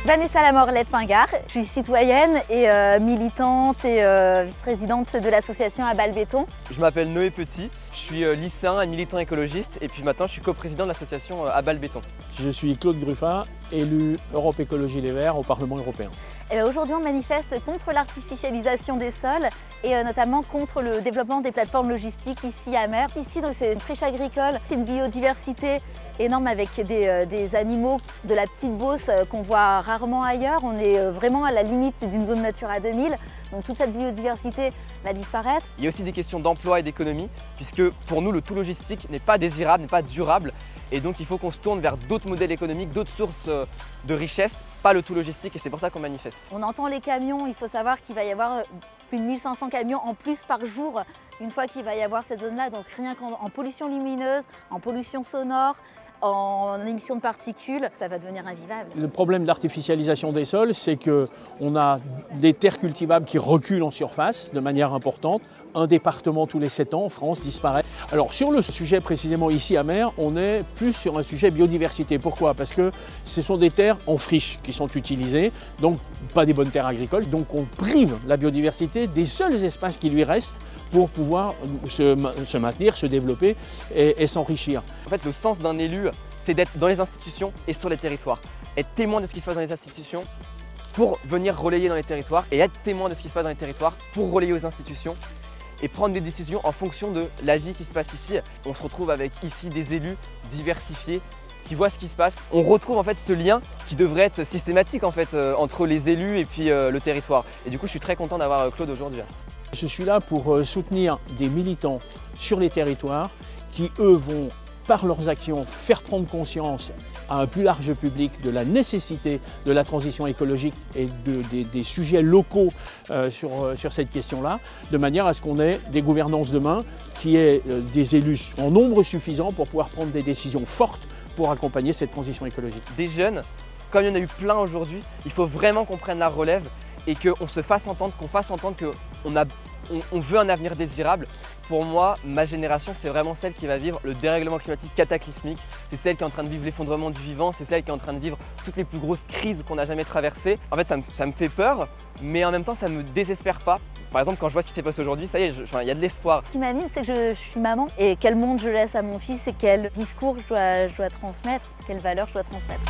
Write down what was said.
Vanessa Lamorlette-Pingard, je suis citoyenne et militante et vice-présidente de l'association À Balles Béton. Je m'appelle Noé Petit, je suis lycéen et militant écologiste et puis maintenant je suis coprésident de l'association À Balles Béton. Je suis Claude Gruffat, élu Europe Écologie Les Verts au Parlement européen. Aujourd'hui, on manifeste contre l'artificialisation des sols et notamment contre le développement des plateformes logistiques ici à Mer. Ici, c'est une friche agricole, c'est une biodiversité énorme avec des animaux de la petite Beauce qu'on voit rarement ailleurs. On est vraiment à la limite d'une zone Natura 2000, donc toute cette biodiversité va disparaître. Il y a aussi des questions d'emploi et d'économie, puisque pour nous, le tout logistique n'est pas désirable, n'est pas durable. Et donc il faut qu'on se tourne vers d'autres modèles économiques, d'autres sources de richesse, pas le tout logistique, et c'est pour ça qu'on manifeste. On entend les camions, il faut savoir qu'il va y avoir plus de 1500 camions en plus par jour une fois qu'il va y avoir cette zone-là. Donc rien qu'en pollution lumineuse, en pollution sonore, en émissions de particules, ça va devenir invivable. Le problème d'artificialisation des sols, c'est qu'on a des terres cultivables qui reculent en surface de manière importante. Un département tous les 7 ans en France disparaît. Alors sur le sujet précisément ici à Mer, on est plus sur un sujet biodiversité. Pourquoi? Parce que ce sont des terres en friche qui sont utilisées, donc pas des bonnes terres agricoles. Donc on prive la biodiversité des seuls espaces qui lui restent pour pouvoir se maintenir, se développer et s'enrichir. En fait, le sens d'un élu, c'est d'être dans les institutions et sur les territoires. Être témoin de ce qui se passe dans les institutions pour venir relayer dans les territoires et être témoin de ce qui se passe dans les territoires pour relayer aux institutions et prendre des décisions en fonction de la vie qui se passe ici. On se retrouve avec ici des élus diversifiés qui voient ce qui se passe. On retrouve en fait ce lien qui devrait être systématique en fait, entre les élus et puis le territoire. Et du coup, je suis très content d'avoir Claude aujourd'hui. Je suis là pour soutenir des militants sur les territoires qui, eux, vont, par leurs actions, faire prendre conscience à un plus large public de la nécessité de la transition écologique et des sujets locaux sur cette question-là, de manière à ce qu'on ait des gouvernances demain qui aient des élus en nombre suffisant pour pouvoir prendre des décisions fortes pour accompagner cette transition écologique. Des jeunes, comme il y en a eu plein aujourd'hui, il faut vraiment qu'on prenne la relève et qu'on se fasse entendre, qu'on fasse entendre qu'on veut un avenir désirable. Pour moi, ma génération, c'est vraiment celle qui va vivre le dérèglement climatique cataclysmique. C'est celle qui est en train de vivre l'effondrement du vivant, c'est celle qui est en train de vivre toutes les plus grosses crises qu'on n'a jamais traversées. En fait, ça me fait peur, mais en même temps, ça ne me désespère pas. Par exemple, quand je vois ce qui s'est passé aujourd'hui, ça y est, il y a de l'espoir. Ce qui m'anime, c'est que je suis maman et quel monde je laisse à mon fils et quel discours je dois transmettre, quelles valeurs je dois transmettre.